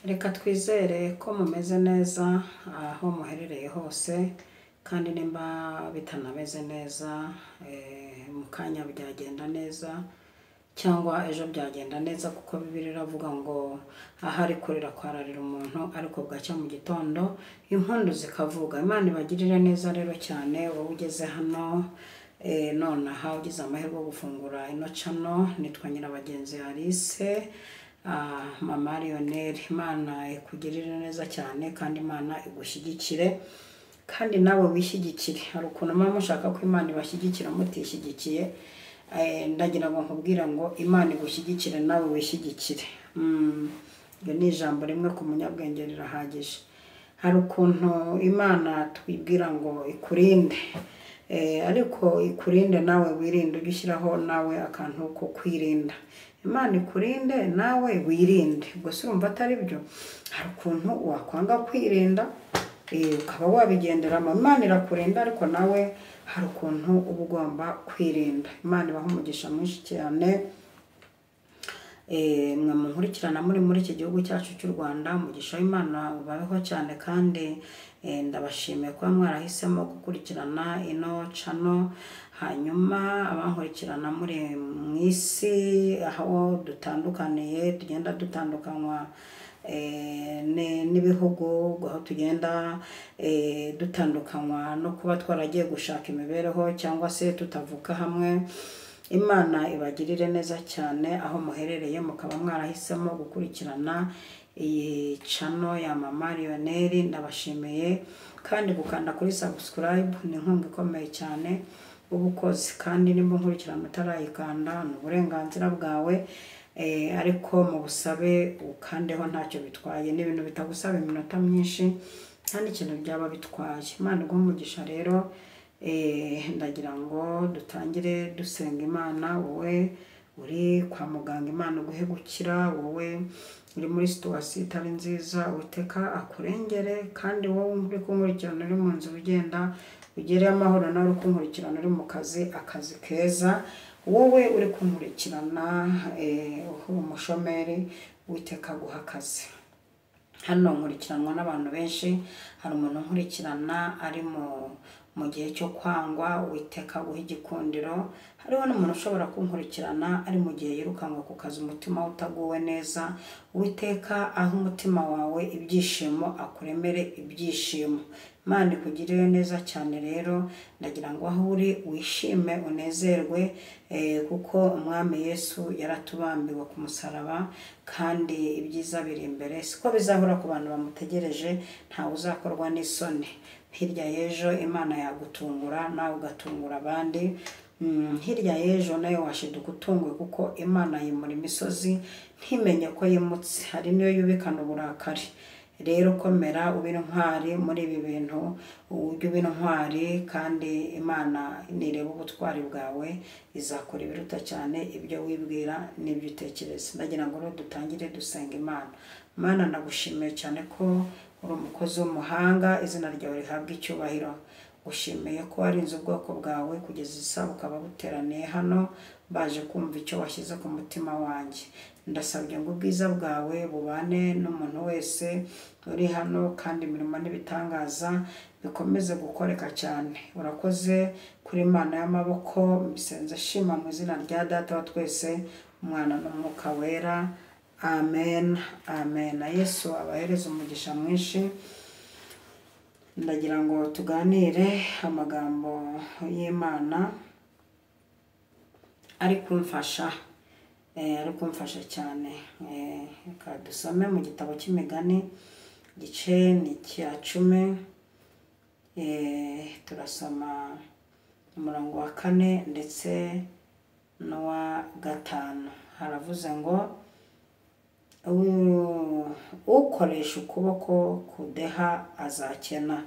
Reka twizere ko mumeze neza aho muherereye hose kandi nimba bitanameze neza mu kanya byagenda neza cyangwa ejo byagenda neza kuko Bibiliya iravuga ngo ahari kurira kwararira umuntu ariko bwacya mu gitondo impundu zikavuga. Imana ibagirire neza rero cyane wowe ugeze hano nonaha ugize amahirwe yo gufungura ino channel. Nitwa Nyirabagenzi Alice, Mama Lionel. Imana ikugirire neza cyane kandi Imana igushyigikire kandi nawe wishyigikire. Hari ukuntu mama mushaka ko Imana ibashyigikira mutishyigikiye, ndagira ngo nkubwira ngo Imana igushyigikire nawe wishyigikire. Iyo ni ijambo rimwe ku munyabwenge rirahagije. Hari ukuntu Imana twibwira ngo ikurinde, ariko ikurinde nawe wirinde, ujye ushyiraho nawe akantu ko kwirinda. Imana ikurinde nawe wirinde. Ubwo se urumva atari byo? Hari ukuntu wakwanga kwirinda ukaba wabigenderamo. Imana irakurinda ariko nawe hari ukuntu uba ugomba kwirinda. Imana ibaha umugisha mwinshi cyane. Mwe munkurikirana muri iki gihugu cyacu cy'u Rwanda, umugisha w'Imana ubayeho cyane kandi ndabashimiye kuba mwarahisemo gukurikirana ino channel. Hanyuma abankurikirana muri mu isi aho dutandukaniye, tugenda dutandukanywa n'ibihugu, aho tugenda dutandukanywa no kuba twaragiye gushaka imibereho cyangwa se tutavuka hamwe. Imana ibagirire neza cyane aho muherereye mukaba mwarahisemo gukurikirana iyi channel ya Mama Lionel. Ndabashimiye kandi gukanda kuri subscribe ni inkunga ikomeye cyane ubukozi, kandi nimba nkurikirana utarayikanda ni uburenganzira bwawe, ariko mu busabe ukandeho ntacyo bitwaye. Ni ibintu bitagusaba iminota myinshi kandi ikintu byaba bitwaye. Imana iguhe umugisha rero. Ndagira ngo dutangire dusenga Imana. Wowe uri kwa muganga Imana uguhe gukira, wowe uri muri situation itari nziza Uwiteka akurengere, kandi wowe uri kunkurikirana uri mu nzu ugenda ugere amahoro, nawe uri kunkurikirana uri mu akazi keza, wowe uri kunkurikirana umushomeri Uwiteka aguha akazi. Hano nkurikiranwa n'abantu benshi. Hari umuntu nkurikirana ari mu gihe cyo kwangwa, Uwiteka guha igikundiro. Hariho n'umuntu ushobora kunkurikirana ari mu gihe yirukanwa ku kazi, umutima utaguwe neza. Uwiteka aho umutima wawe ibyishimo, akuremere ibyishimo. Imana ikugirire neza cyane rero. Ndagira ngo aho uri wishime unezerwe, kuko umwami Yesu yaratubambiwe ku musaraba kandi ibyiza biri imbere. Siko bizahora ku bantu bamutegereje, ntawe uzakorwa n'isoni. Hirya y'ejo Imana yagutungura nawe ugatungura abandi. Hirya y'ejo nawe washiduka utunguwe, kuko Imana yimura imisozi ntimenye ko yimutse. Hari niyo yubikana uburakari. Rero komera ube intwari muri ibi bintu, ujye uba intwari, kandi Imana nireba ubutwari bwawe izakora ibiruta cyane ibyo wibwira n'ibyo utekereza. Ndagira ngo rero dutangire dusenga Imana. Imana ndagushimiye cyane ko uri umukozi w'umuhanga, izina ryawe rihabwa icyubahiro. Ushimiye ko warinze ubwoko bwawe kugeza isa ukaba buteraniye hano baje kumva icyo washyize ku mutima wanjye. Ndasabye ngo ubwiza bwawe bubane n'umuntu wese uri hano, kandi imirimo n'ibitangaza bikomeze gukoreka cyane. Urakoze kuri Imana y'amaboko, mbisenze shima mu izina rya Data wa twese, Umwana n'Umwuka wera. Amen, amen. Yesu abahereza umugisha mwinshi. Ndagira ngo tuganire amagambo y'Imana ari kumfasha cyane. Reka dusome mu gitabo cy'Imigani, igice ni icya 10. Turasoma umurongo wa 4 ndetse n'uwa 5. Haravuze ngo ukoresha ukuboko kudeha azakena,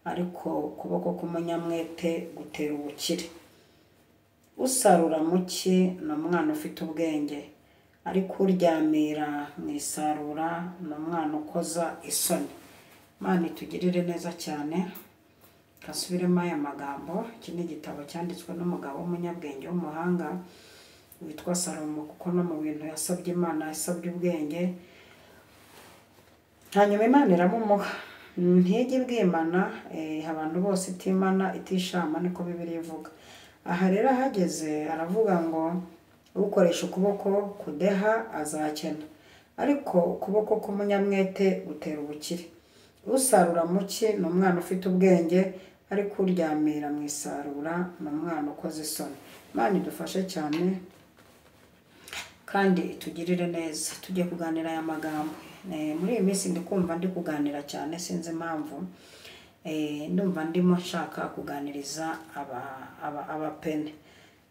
ariko ukuboko k'umunyamwete gutera ubukire. Usarura muki ni umwana ufite ubwenge, ariko uryamira mu isarura ni umwana ukoza isoni. Imana itugirire neza cyane. Kasubiremo aya magambo. Iki ni igitabo cyanditswe n'umugabo w'umunyabwenge w'umuhanga witwa Salomo, kuko no mu bintu yasabye Imana yasabye ubwenge. hanyuma Imana iramumuha. Ntijya ibwimana, abantu bose itimana itishama, niko Bibiliya ivuga. Aha rero ahageze aravuga ngo ukoresha ukuboko kudeha azakena, ariko ukuboko k'umunyamwete gutera ubukire. Usarura muki ni umwana ufite ubwenge, ariko uryamira mu isarura ni umwana ukoze isoni. Imana idufashe cyane kandi itugirire neza. Tugiye kuganira aya magambo. Muri iyi minsi ndi kumva ndi kuganira cyane, sinzi impamvu. Ndumva ndimo nshaka kuganiriza abapene.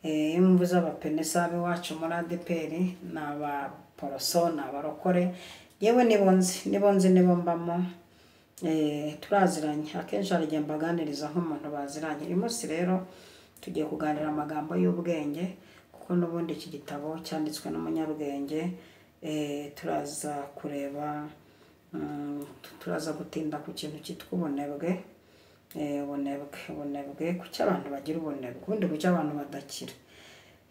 Iyo mvuze abapene si ab'iwacu muri ADEPR, ni abaporoso, ni abarokore. Yewe nibo nzi nibo mbamo. Turaziranye, akenshi hari igihe mbaganiriza nk'umuntu baziranye. Uyu munsi rero tugiye kuganira amagambo y'ubwenge, kuko n'ubundi iki gitabo cyanditswe n'umunyabwenge. Turaza kureba, turaza gutinda ku kintu cyitwa ubunebwe. Ubunebwe, kuki abantu bagira ubunebwe, ubundi kuki abantu badakira.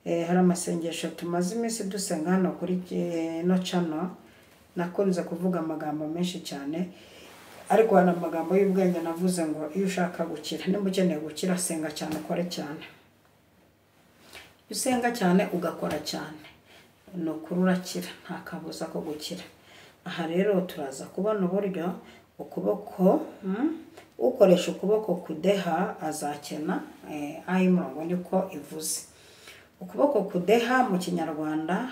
Hari amasengesho tumaze iminsi dusenga hano kuri no channel, nakunze kuvuga amagambo menshi cyane, ariko hari amagambo y'ubwenge navuze ngo iyo ushaka gukira, nimba ukeneye gukira, senga cyane, ukore cyane. Usenga cyane ugakora cyane, ni ukuri urakira, nta kabuza ko gukira. Aha rero turaza kubona uburyo ukuboko, ukoresha ukuboko kudeha azakena. Ay'umurongo niko ivuze. Ukuboko kudeha mu Kinyarwanda,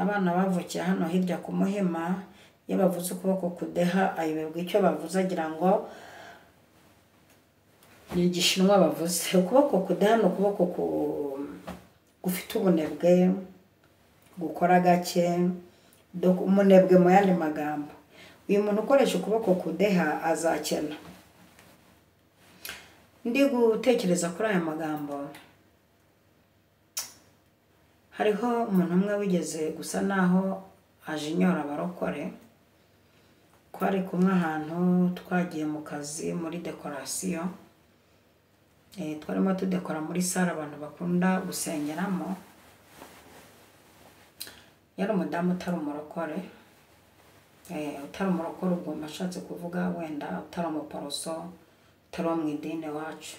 abana bavukiye hano hirya ku Muhima, iyo bavuze ukuboko kudeha ayoberwa icyo bavuze, agira ngo ni Igishinwa bavuze. Ukuboko kudeha ni ukuboko gufite ubunebwe, gukora gake, umunebwe mu yandi magambo. Uyu muntu ukoresha ukuboko kudeha azakena. Ndi gutekereza kuri aya magambo, hariho umuntu umwe wigeze gusa naho ajinyora abarokore. Twari kumwe ahantu, twagiye mu kazi muri dekorasiyo. Twarimo tudekora muri sale abantu bakunda gusengeramo. Yari umudamu utari umurokore. Utari umurokore ubwo mashatse kuvuga wenda utari umuporoso, utari wo mu idini wacu.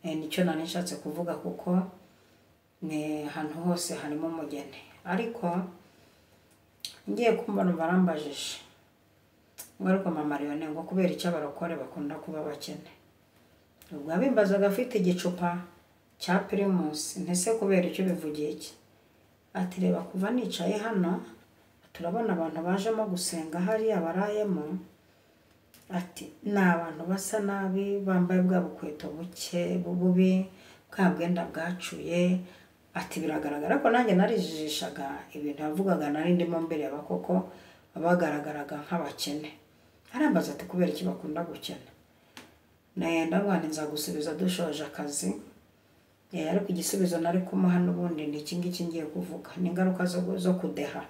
Nicyo nari nshatse kuvuga, kuko ahantu hose harimo umugeni. Ariko ngiye kumbona barambajije ngo ariko mama Leone, ngo kubera icyo abarokore bakunda kuba bakene. Ubwo abimbazaga afite igicupa cya Primus, ntese kubera icyo bivugiye iki? Ati reba, kuva nicaye hano turabona abantu bajemo gusenga hariya barayemo. Ati ni abantu basa nabi, bambaye bwa bukweto buke bubi, bwa bwenda bwacuye. Ati biragaragara ko nanjye narijijishaga ibintu yavugaga, nari ndimo mbere y'abakoko bagaragaraga nk'abakene. Arambaza ati kubera iki bakunda gukena? Ndabona nzagusubiza dushoje akazi. Ariko igisubizo nari kumuha n'ubundi ni iki ngiki ngiye kuvuga, ni ingaruka zo kudeha.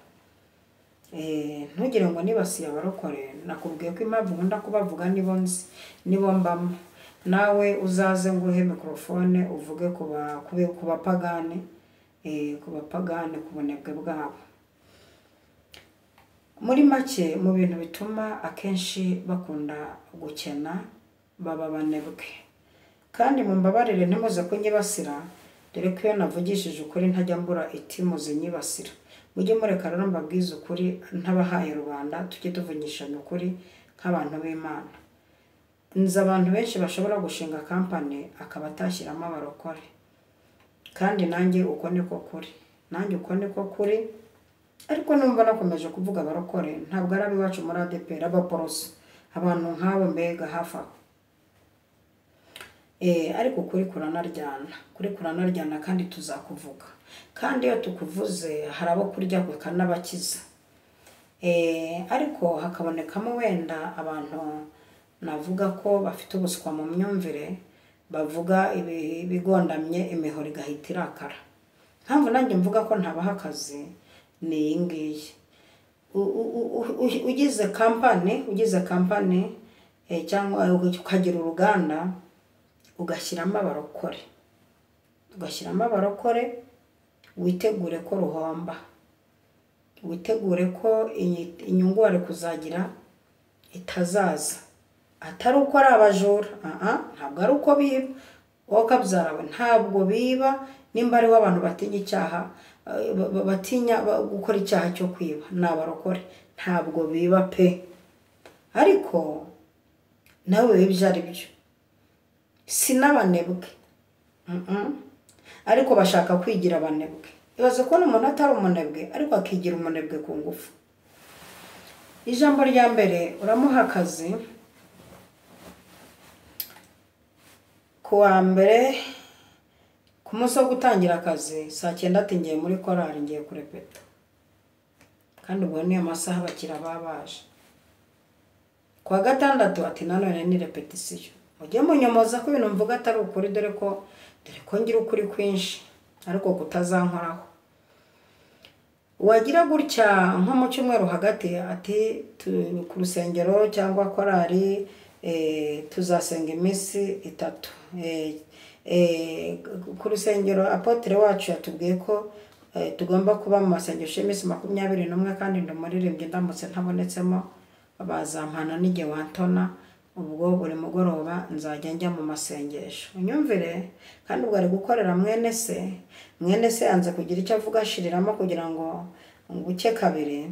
Ntugire ngo nibasiye abarokore, nakubwiye ko impamvu nkunda kubavuga nibo nzi, nibo mbamo. Nawe uzaze nguhe mikrofone uvuge ku bapagani, ku bunebwe bwabo. Muri make, mu bintu bituma akenshi bakunda gukena, baba banebwe. Kandi mumbabarire ntimuze kunyibasira, dore ko iyo navugishije ukuri ntajya mbura iti muzinyibasira. Mujye mureka rero mbabwize ukuri, ntabahaye rubanda, tujye tuvugishanya ukuri nk'abantu b'Imana. Nzi abantu benshi bashobora gushinga kampani akaba atashyiramo abarokore. Kandi nanjye uko niko kuri. Ariko numva nakomeje kuvuga abarokore, ntabwo ari abiwacu muri ADEPR, abaporoso, abantu nk'abo mbega hafi aho. Ariko kuri kuranaryana kandi tuzakuvuga. Kandi iyo tukuvuze hari abo kurya kukanabakiza. Ariko hakabonekamo wenda abantu navuga ko bafite ubuswa mu myumvire, bavuga ibigondamye imihoro igahita irakara. Mpamvu nanjye mvuga ko ntabaha akazi ni iyi ngiyi. Ugize kampani cyangwa ukagira uruganda, ugashyiramo abarokore, witegure ko ruhomba. witegure ko inyungu wari kuzagira itazaza, atari uko ari abajura, ntabwo ari uko biba, wowe kabyarawe ntabwo biba. Nimba ariho abantu batinya icyaha, batinya gukora icyaha cyo kwiba, n'abarokore ntabwo biba pe, ariko nawe ibyo ari byo si n'abanebwe, ariko bashaka kwigira abanebwe. Ibaze ko umuntu atari umunebwe ariko akigira umunebwe ku ngufu. Ijambo rya mbere, uramuha akazi kuwa mbere, ku munsi wo gutangira akazi saa 9 ati ngiye muri korali, ngiye kurepeta, kandi ubwo niyo masaha bakira babaje. Kuwa gatandatu ati nanone ni repetition. Mujye munyomoza ko ibintu mvuga atari ukuri, dore ko ngira ukuri kwinshi ariko kutazankoraho. Wagira gutya nko mu cyumweru hagati ati ku rusengero cyangwa korali tuzasenga iminsi 3. Ku rusengero apotre wacu yatubwiye ko tugomba kuba mu masengesho y'iminsi 21, kandi ndumuririmbye ndamutse ntabonetsemo bazampana n'igihe wantona. Ubwo buri mugoroba nzajya njya mu masengesho. Unyumvire, kandi ubwo ari gukorera mwene se yanze kugira icyo avuga ashiriramo kugira ngo nguke kabiri.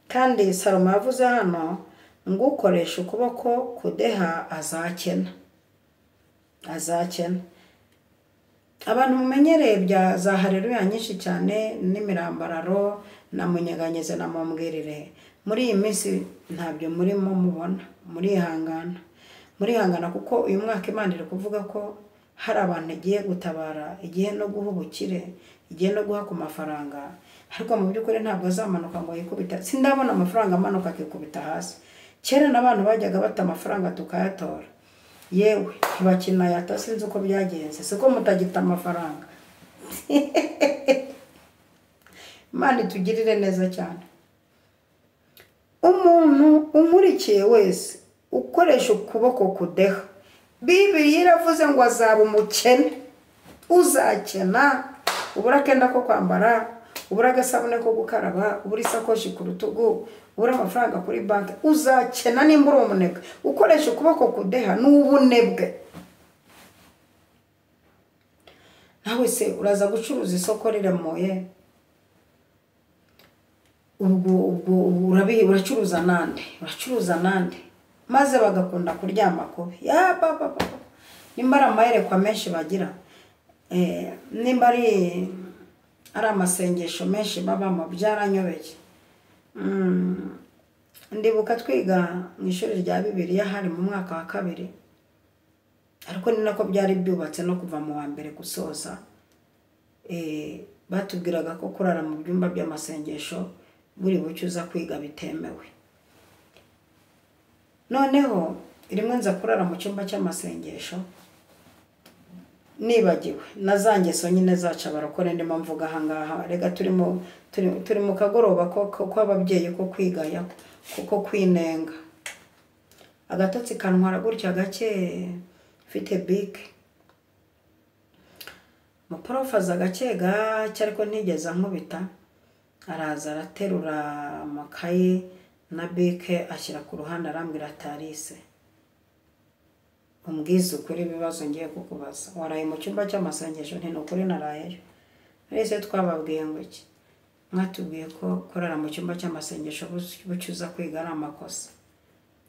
Kandi Salomo yavuze hano ngo ukoresha ukuboko kudeha azakena. Abantu mumenyereye bya za haleluya nyinshi cyane n'imirambararo na munyeganyeze na mumbwirire, muri iyi minsi ntabyo murimo mubona. Murihangana kuko uyu mwaka Imana iri kuvuga ko hari abantu igiye gutabara, igihe no guha ubukire, igihe no guha ku mafaranga, ariko mu by'ukuri ntabwo azamanuka ngo yikubita. Sindabona amafaranga amanuka akikubita hasi. Kera n'abantu bajyaga bata amafaranga tukayatora, yewe ntibakina yata, sinzi uko byagenze, siko mutagita amafaranga. Imana itugirire neza cyane. Umuntu umurikiye wese ukoresha ukuboko kudeha, Bibiliya iravuze ngo azaba umukene. Uzakena, ubura akenda ko kwambara, ubura agasabune ko gukaraba, ubura isakoshi ku rutugu, ubura amafaranga kuri banki, uzakena nimba uri umunebwe. Ukoresha ukuboko kudeha n'ubunebwe. Nawe se uraza gucuruza isoko riremoye, ubwo uracuruza nande, maze bagakunda kuryama kubi. Ya baba, nimba ari amayerekwa menshi bagira, nimba ari amasengesho menshi babamo, byaranyobeye. Ndibuka twiga mu ishuri rya Bibiliya hari mu mwaka wa 2, ariko ni nako byari byubatse no kuva mu wa mbere gusoza. Batubwiraga ko kurara mu byumba by'amasengesho buri bucyo uza kwiga bitemewe. Noneho rimwe nza kurara mu cyumba cy'amasengesho nibagiwe nazangeso nyine zaca barakore ndimo mvuga ahangaha. Rega turi mu kagoroba ko ababyeyi ko kwigaya kuko kwinenga. Agatotsi kantwara gutya gake mfite bike. Muporofaza gake gake ariko ntigeze nkubita. Araza araterura amakaye na bike ashyira ku ruhande arambwira Tarise, umbwiza ukuri ibibazo ngiye kukubaza. Waraye mu cyumba cy'amasengesho? Nti nukuri narayeyo. Ese twababwiye ngo iki? Mwatubwiye ko korara mu cyumba cy'amasengesho bucyuza kwiga ari amakosa.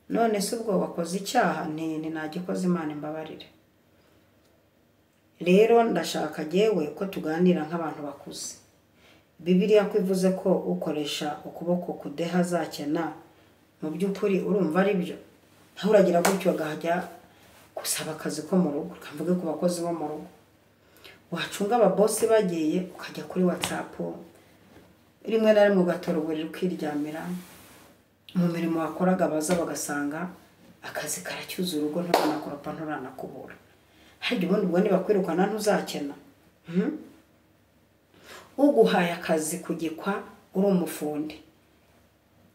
None se ubwo wakoze icyaha? Ni nagikoze, Imana imbabarire. Rero ndashaka jewe ko tuganira nk'abantu bakuze. Bibiliya kwivuze ko ukoresha ukuboko kudeha azakena, mu by'ukuri urumva ari byo? Nta uragira gutyo gahajya gusaba akazi ko mu rugo, kamvuge ku bakozi bo mu rugo. Wacunga ababosi bagiye ukajya kuri WhatsApp, rimwe na rimwe ugatora uburiri ukiryamira. Mu mirimo wakoraga baza bagasanga akazi karacyuza urugo, nturanakoropa nturanakubura. Hari ubundi ubwo nibakwirukana ntuzakena. Uguhaye akazi kugikwa uri umufundi,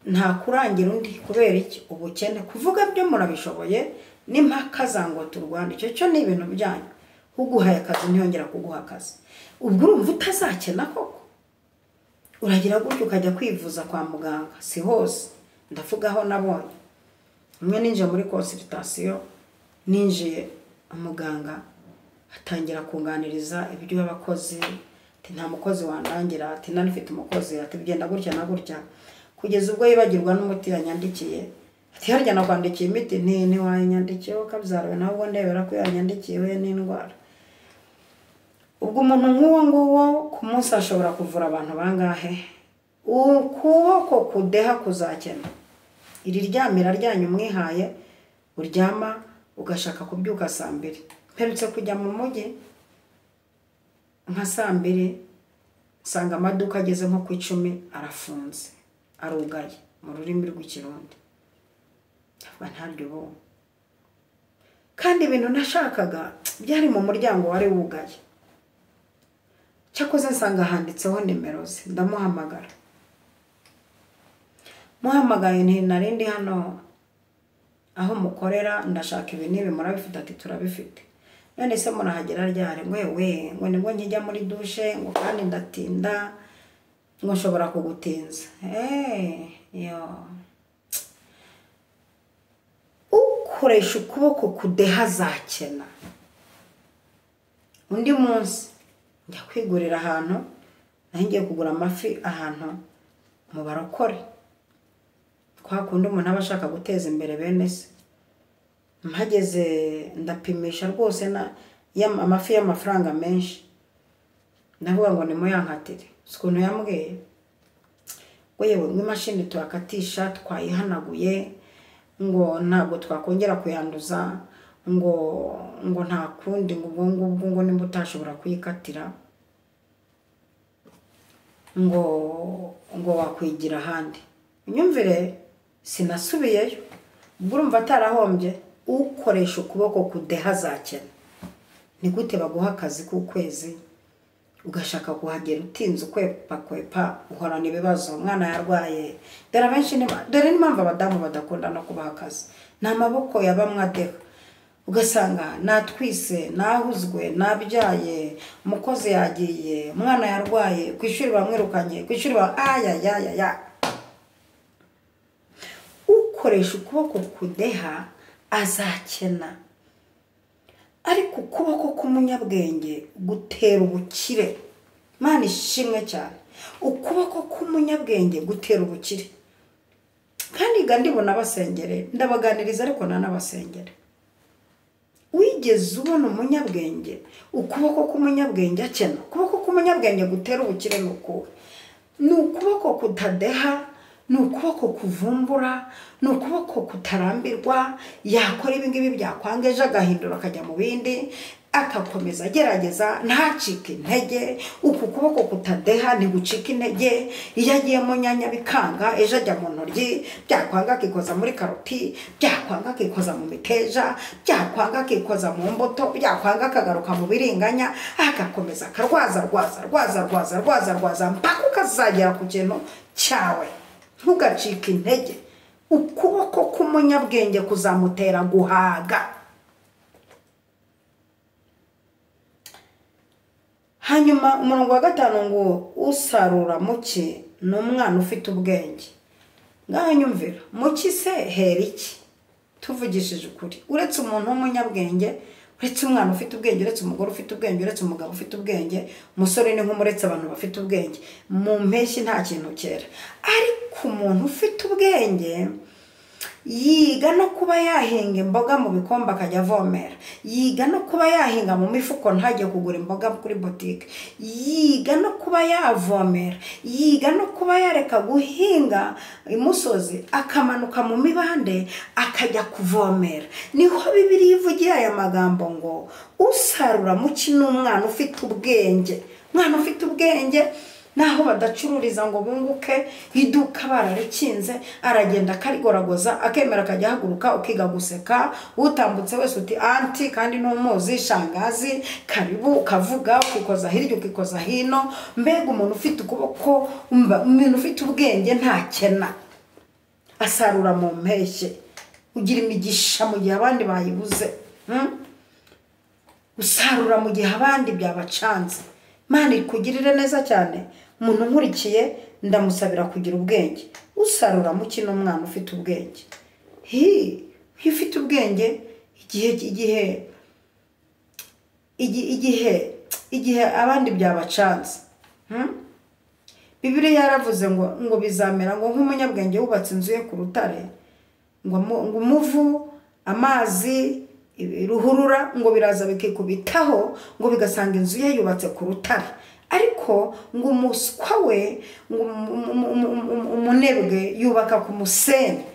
nta kurangira undi kubera iki? Ubukene. Kuvuga byo murabishoboye, n'impaka zango turwana, cyo ni ibintu byanyu. Uguhaye akazi ntiyongera kuguha akazi, ubwo urumva utazakena koko? uragira gutyo ukajya kwivuza kwa muganga, si hose ndavuga aho nabonye. Umwe ninjiye muri consultation, ninjiye umuganga atangira kunganiriza ibyo abakozi, ati nta mukozi wandangira, ati nari mfite umukozi, ati bigenda gutya na gutya, kugeza ubwo yibagirwa n'umuti yanyandikiye. Ati harya nakwandikiye imiti, ni wanyandikiyeho kabyarawe, nawe ubwo ndebera ko yanyandikiwe n'indwara. Ubwo umuntu nk'uwo nguwo ku munsi ashobora kuvura abantu bangahe? Ukuboko kudeha kuzakena. Iri ryamira ryanyu mwihaye uryama ugashaka kubyuka saa 2. Mperutse kujya mu mujyi nka saa 2, nsanga amaduka ageze nko ku 10 arafunze, arugaye mu rurimi rw'ikirundi. Ntaryo bo. Kandi ibintu nashakaga byari mu muryango wari wugaye. Cyakoze nsanga handitseho nimero ze, ndamuhamagara. Muhamagaye nti narindi hano aho mukorera, ndashaka ibi nibi murabifite, ati turabifite. None se murahagera ryari? Ngo nibwo nkijya muri douche, ngo kandi ndatinda, ngo nshobora kugutinza. Yo. Ukoresha ukuboko kudeha zakena. Undi munsi njya kwigurira ahantu, nahingiye kugura amafi ahantu mu barokore. Kwa kundi umuntu aba ashaka guteza imbere bene se. Mpageze ndapimisha rwose amafi y'amafaranga menshi. Ndavuga ngo nimuyankatire. Ukuntu yambwiye ngo yewe n'imashini twakatisha twayihanaguye, ngo ntabwo twakongera kuyanduza, ngo nta kundi, ngo nimba utashobora kuyikatira, ngo wakwigira ahandi. Unyumvire sinasubiyeyo. Ubwo urumva atarahombye. Ukoresha ukuboko kudeha zakena. Ni gute baguha akazi k'ukwezi ugashaka kuhagera utinze ukwepa uhorana ibibazo, umwana yarwaye. Dore n'impamvu abadamu badakunda no kubaha akazi, ni amaboko yabamwadeha. Ugasanga natwise, nahuzwe, nabyaye, umukozi yagiye, umwana yarwaye, kwishuri bamwirukanye, kwishuri ya. Ukoresha ukuboko kudeha azakena. Ariko ukuboko k'umunyabwenge gutera ubukire. Mana ishimwe cyane. Ukuboko k'umunyabwenge gutera ubukire. Kandi ndibona abasengere, ndabaganiriza ariko nanabasengere. Wigeze ubona umunyabwenge, ukuboko k'umunyabwenge akena? Ukuboko k'umunyabwenge gutera ubukire nuko. Ni ukuboko kutadeha, ni ukuboko kuvumbura, ni ukuboko kutarambirwa, yakora ibingibi byakwangeje agahindura akajya mu bindi, akakomeza agerageza ntacike intege. Uku kuboko kutadeha ni gucika intege. Iyo agiye mu nyanya bikanga, ejo ajya mu ntoryi, byakwanga akikoza muri karoti, byakwanga akikoza mu miteja, byakwanga akikoza mu mbuto, byakwanga akagaruka mu biringanya, agakomeza akarwaza mpaka ukazagera ku kintu cyawe. Ntugacike intege. Ukuboko k'umunyabwenge kuzamutera guhaga. Hanyuma umurongo wa 5 ngo usarura muki n'umwana ufite ubwenge. Ngaho nyumvira, muki se hera iki? Tuvugishije ukuri. Uretse umuntu w'umunyabwenge, uretse umwana ufite ubwenge, uretse umugore ufite ubwenge, uretse umugabo ufite ubwenge, umusore ni nk'umuretse abantu bafite ubwenge. Mu mpeshyi nta kintu cyera. Ariko umuntu ufite ubwenge yiga no kuba yahinga imboga mu bikombe akajya avomera. Yiga no kuba yahinga mu mifuko ntajye kugura imboga kuri boutique. Yiga no kuba yavomera. Yiga no kuba yareka guhinga imusozi akamanuka mu mibande akajya kuvomera. Niho Bibiliya ivugira aya magambo ngo usarura muki n'umwana ufite ubwenge. Umwana ufite ubwenge naho badacururiza ngo bunguke, iduka bararikinze, aragenda akarigoragoza, akemera akajya haguruka ukiga guseka, utambutse wese uti anti kandi n'umuzi, shangazi, karibu, ukavuga, ukikoza hirya ukikoza hino. Mbega umuntu ufite ukuboko, umuntu ufite ubwenge ntakena. Asarura mu mpeshyi. Ugira imigisha mu gihe abandi bayibuze. Usarura mu gihe abandi byabacanze. Mana ikugirire neza cyane. umuntu nkurikiye ndamusabira kugira ubwenge. Usarura mu kino mwana ufite ubwenge. Ufite ubwenge igihe abandi byabacanze. Bibiliya yaravuze ngo bizamera ngo nk'umunyabwenge wubatse inzu ye ku rutare, ngo umuvu, amazi, ruhurura ngo biraza bikikubitaho ngo bigasanga inzu ye yubatse ku rutare. Ariko ngo umuswa we, ngo umunebwe yubaka ku musenyi.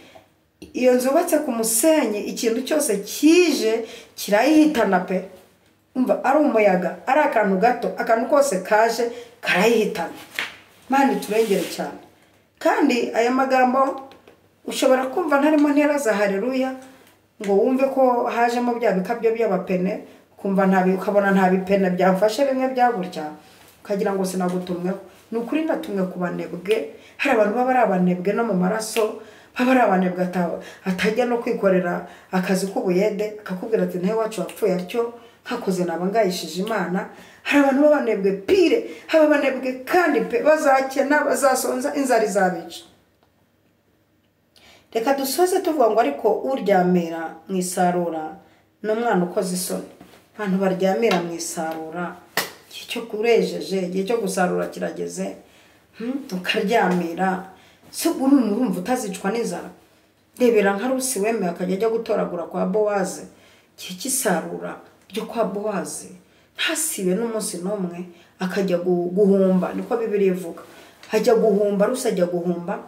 Iyo nzu yubatse ku musenyi ikintu cyose kije kirayihitana pe. Umva, ari umuyaga, ari akantu gato, akantu kose kaje karayihitana. Mani turengere cyane. Kandi aya magambo ushobora kumva ntarimo ntera za haleluya ngo wumve ko hajemo bya bikabyo by'abapene, kumva ukabona nta bipene byafashe bimwe byaburya, ukagira ngo sinagutumweho. Ni ukuri natumwe ku banebwe. Hari abantu baba ari abanebwe no mu maraso, baba ari abanebwe atajya no kwikorera akazi k'ubuyede, akakubwira ati ntawe wacu wapfuye atyo hakoze naba ngayishije Imana. Hari abantu b'abanebwe pire, haba abanebwe kandi pe bazakena, bazasonza, inzara izabica. Reka dusoze tuvuga ngo ariko uryamira mu isarura n'umwana ukoze isoni. Abantu baryamira mu isarura, igihe cyo kurejeje, igihe cyo gusarura kirageze, ukaryamira. So urumva utazicwa n'inzara. Rebera nka Rusi wemeye akajya ajya gutoragura kwa Bowazi, igihe cy'isarura ryo kwa Bowazi ntasibe n'umunsi n'umwe, akajya guhumba. Niko Bibiliya ivuga, ajya guhumba. Rusi ajya guhumba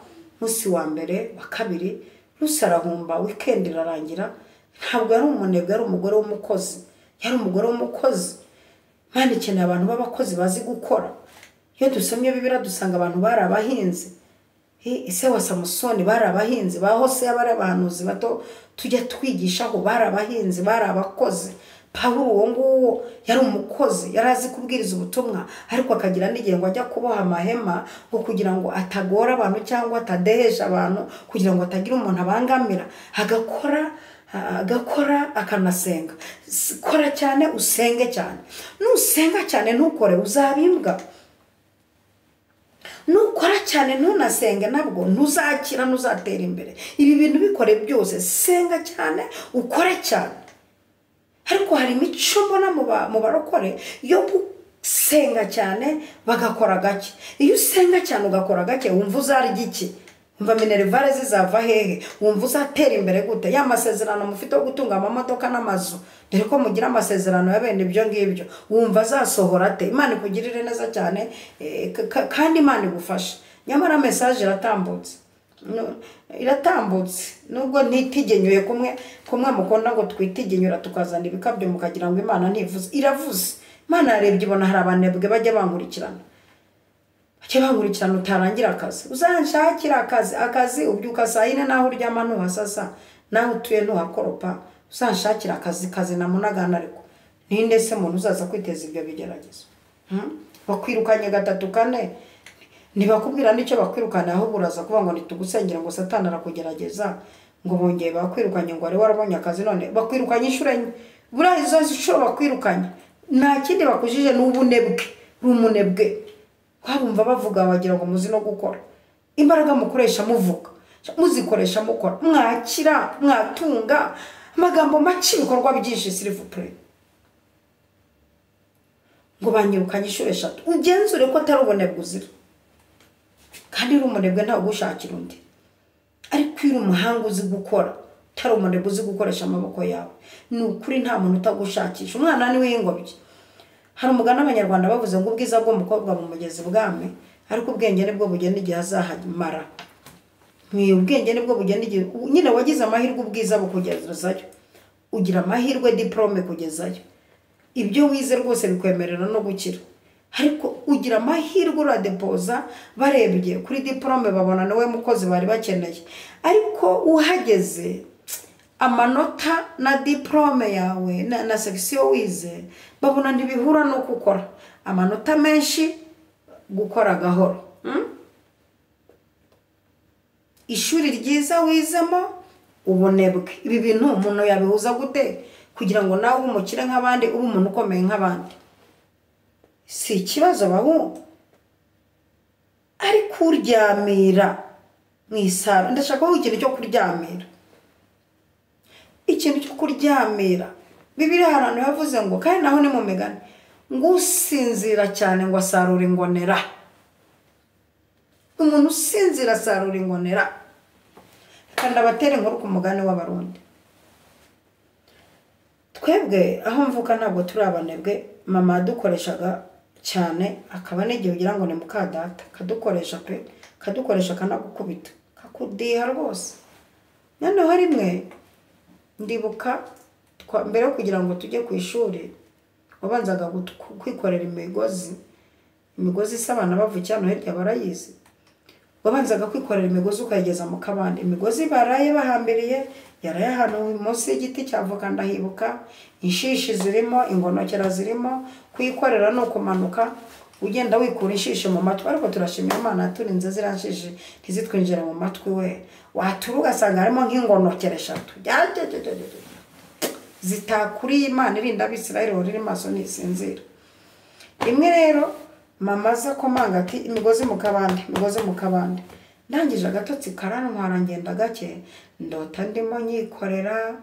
munsi wa mbere wa kabiri. Rusi arahumba, weekend irarangira. Ntabwo ari umunebwe, ari umugore w'umukozi. Yari umugore w'umukozi. Mani ikeneye abantu b'abakozi bazi gukora. Iyo dusomye Bibiliya dusanga abantu bari abahinzi. Ise wa Samusoni bari abahinzi, ba Hoseya bari abahanuzi bato tujya twigishaho, bari abahinzi, bari abakozi. Pawulo uwo nguwo yari umukozi, yari azi kubwiriza ubutumwa, ariko akagira n'igihe ngo ajya kuboha amahema ngo kugira ngo atagora abantu cyangwa atadeheje abantu, kugira ngo atagira umuntu abangamira. Agakora akanasenga. Kora cyane, usenge cyane. Nusenga cyane ntukore uzabimbwa. Nukora cyane ntunasenge nabwo ntuzakira, ntuzatera imbere. Ibi bintu bikore byose, senga cyane, ukore cyane. Ariko hari imico mbona mu barokore yo gusenga cyane bagakora gake. Iyo usenga cyane ugakora gake wumva uzarya iki? Umva minerivare zizava hehe? Wumva uzatera imbere gute? Ya masezerano mufite yo gutunga amamodoka n'amazu, dore ko mugira amasezerano ya bene ibyo ngibyo, wumva azasohora ate? Imana ikugirire neza cyane, kandi Imana igufashe. Nyamara message iratambutse nubwo ntitigenyuye kumwe mukunda ngo twitigenyura tukazana ibikabyo mukagira ngo Imana ntivuze. Iravuze. Imana yarebye ibona hari abanebwe bajya bankurikirana. Utarangira akazi. Uzanshakira akazi ubyuka saa 4 naho uryama ntuhasasa, naho utuye ntuhakoropa. Uzanshakira akazi na munagana. Ariko ninde se muntu uzaza kwiteza ibyo bigeragezo? Bakwirukanye 3 4, ntibakubwira n'icyo bakwirukana, aho buraza kuvuga ngo nitugusengera ngo Satani arakugerageza, ngo bongeye bakwirukanye ngo ari warabonye akazi none bakwirukanye inshuro enye. Buriya izo inshuro bakwirukanye nta kindi bakujije n'ubunebwe. Rumunebwe. Kwabumva bavuga bagira ngo muzi no gukora. Imbaraga mukoresha muvuga, muzikoresha mukora, mwakira, mwatunga, amagambo make ibikorwa byinshi s'il vous plaît. Ngo banyirukanye inshuro 3. Ugenzure ko atari ubunebwe uzira. Kandi umunebwe ntawe gushakira undi. Ariko iri umuhanga uzi gukora, utari umunebwe uzi gukoresha amaboko yawe, ni ukuri nta muntu utagushakisha. Umwana ni w'ingobyi. Hari umugani abanyarwanda bavuze ngo ubwiza bw'umukobwa mu mugezi bwame, ariko ubwenge nibwo bugenda igihe azahamara. Ubwenge nibwo bugenda igihe nyine wagize amahirwe ubwiza bukugezayo, ugira amahirwe diplome kugezayo. Ibyo wize rwose bikwemerera no gukira. Ariko ugira amahirwe uradepoza, barebye kuri diplome babona nawe mukozi bari bakeneye. Ariko uhageze amanota na diplome yawe na section wize babona ntibihura no gukora. Amanota menshi gukora gahoro. Ishuri ryiza wizemo ubunebwe. Ibi bintu umuntu yabihuza gute kugira ngo nawe umukire nk'abandi, ube umuntu ukomeye nk'abandi? Si ikibazo bahu. kuryamira mu isaro. Ndashaka kuvuga ikintu cyo kuryamira, ikintu cyo kuryamira. Bibiliya ahantu yavuze ngo, kandi naho ni mu migani, ngo usinzira cyane ngo asarura ingonera. Umuntu usinzira asarura ingonera. Kandi abatera inkuru ku mugani w'Abarundi. Twebwe aho mvuka ntabwo turi abanebwe. Mama dukoreshaga cyane, akaba n'igihe ugira ngo ni mukadata, kadukoresha pe, kadukoresha kanagukubita, kakudiha rwose. Noneho rimwe ndibuka mbere yo kugira ngo tujye ku ishuri, wabanzaga kwikorera imigozi isa abana bavukira hano hirya barayizi. Wabanzaga kwikorera imigozi ukayigeza mu kabande. Imigozi baraye bahambiriye yaraye ahantu munsi y'igiti cy'avoka ndahibuka. Inshishi zirimo, ingonokera zirimo. Kuyikorera no kumanuka ugenda wikura inshishi mu matwi. Ariko turashimira Imana yaturinze ziranshishi ntizitwinjira mu matwi we. Watura ugasanga harimo nk'ingonokera 3 zitakuriye. Imana irinda Abisirayeli riri maso nisinzira. Rimwe rero mama aza komanga ati imigozi mu kabande, imigozi mu kabande. Ndangije agatotsi karantwara ngenda gake, ndota ndimo nyikorera.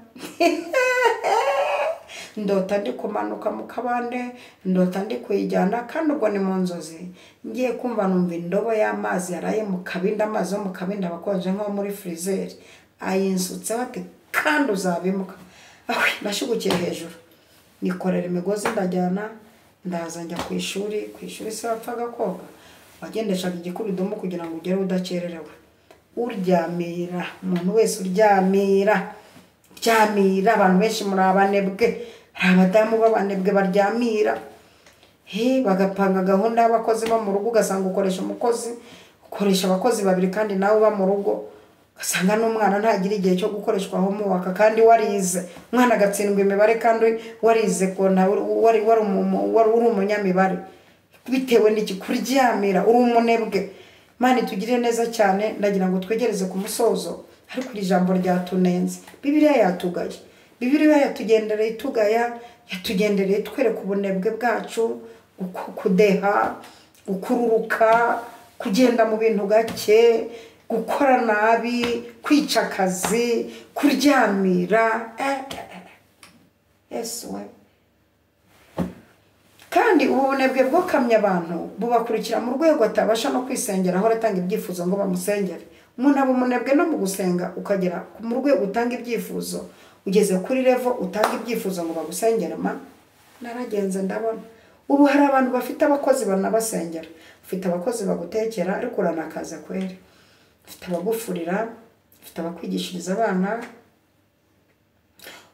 Ndota ndi kumanuka mu kabande, ndota ndi kuyijyana, kandi ubwo ni mu nzozi. Ngiye kumva numva indobo y'amazi yaraye mu kabindi, amazi yo mu kabindi abakonje nko muri freezer. Ayinsutse bati kandi uzabimuka. Nashugukiye hejuru, nikorera imigozi ndajyana, ndaza njya ku ishuri. Ku ishuri se wapfaga koga, wagendeshaga igikubidomo kugira ngo ugere udakererewe. Uryamira, umuntu wese uryamira, ryamira. Abantu benshi muri abanebwe, hari abadamu b'abanebwe baryamira. Bagapanga gahunda y'abakozi bo mu rugo, ugasanga ukoresha umukozi, ukoresha abakozi babiri kandi nawe uba mu rugo. Ugasanga n'umwana ntagira igihe cyo gukoreshwa homework kandi warize. Umwana agatsindwa imibare kandi warize ko wari umunyamibare. Bitewe n'iki? Kuryamira. Uri umunebwe. Imana itugirire neza cyane. Ndagira ngo twegereze ku musozo, ariko iri jambo ryatunenze. Bibiliya yatugaye. Bibiliya yatugendereye itugaya, yatugendereye twereka ubunebwe bwacu, kudeha, gukururuka, kugenda mu bintu gake, gukora nabi, kwica akazi, kuryamira. Yesu we. Kandi ubu bunebwe bwo kamya abantu bubakurikira mu rwego atabasha no kwisengera, aho ratanga ibyifuzo ngo bamusengere. Umuntu aba umunebwe no mu gusenga ukagera mu rwego utanga ibyifuzo, ugeze kuri level utanga ibyifuzo ngo bagusengere. Naragenze ndabona ubu hari abantu bafite abakozi banabasengera. Ufite abakozi bagutekera ariko uranakaza kwere. Ufite abagufurira, ufite abakwigishiriza abana,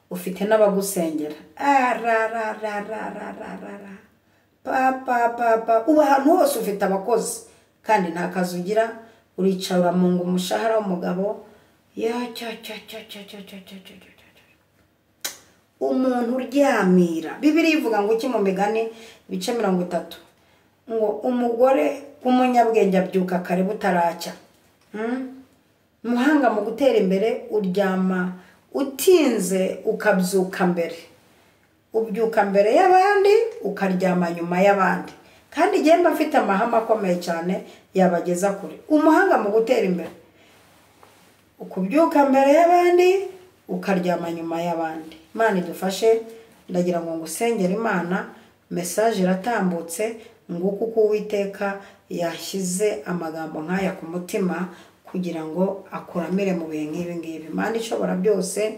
ufite n'abagusengera. Papa ubu ahantu hose ufite abakozi kandi nta kazi ugira. Uricara mungu umushahara w'umugabo. Umuntu uryamira. Bibiliya ivuga ngo iki mu Migani ibice 30 ngo umugore w'umunyabwenge abyuka kare butaracya. Muhanga mu gutera imbere uryama utinze ukabyuka mbere. Ubyuka mbere y'abandi ukaryama nyuma y'abandi. Kandi igihe mba mfite amahame akomeye cyane yabageza kure. Umuhanga mu gutera imbere ukubyuka mbere y'abandi ukaryama nyuma y'abandi. Imana idufashe. Ndagira ngo ngusengere Imana. Message iratambutse ngo kuko Uwiteka yashyize amagambo nk'aya ku mutima kugira ngo akuramire mu bihe nk'ibi ngibi. Imana ishobora byose,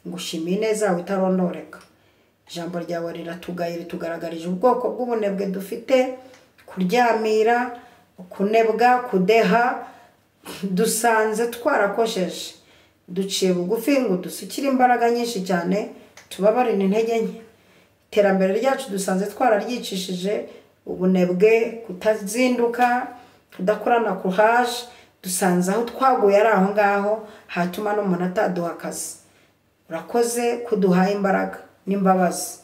ngushimiye neza witarondoreka. Ijambo ryawe riratugaye, ritugaragarije ubwoko bw'ubunebwe dufite, kuryamira, kunebwa, kudeha. Dusanze twarakosheje, duciye bugufi ngo dusukire imbaraga nyinshi cyane, tubabarine intege nke. Iterambere ryacu dusanze twararyicishije ubunebwe, kutazinduka, kudakorana courage. Dusanze aho twaguye ari aho ngaho hatuma n'umuntu ataduha akazi. Urakoze kuduhaye imbaraga n'imbabazi.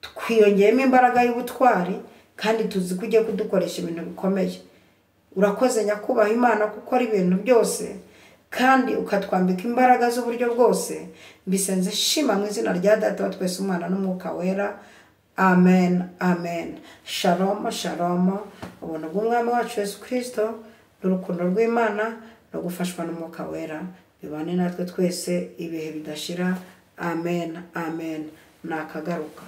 Twiyongeyemo imbaraga y'ubutwari kandi tuzi ko ugiye kudukoresha ibintu bikomeye. Urakoze Nyakubaha Imana kuko ari ibintu byose kandi ukatwambika imbaraga z'uburyo bwose. Mbisenze shima mu izina rya Data wa twese, Umwana n'Umwuka Wera. Amen, amen. Shalom, shalom. Ubuntu bw'Umwami wacu Yesu Kristo n'urukundo rw'Imana no gufashwa n'Umwuka Wera bibane natwe twese ibihe bidashira. Amen, amen. Nakagaruka.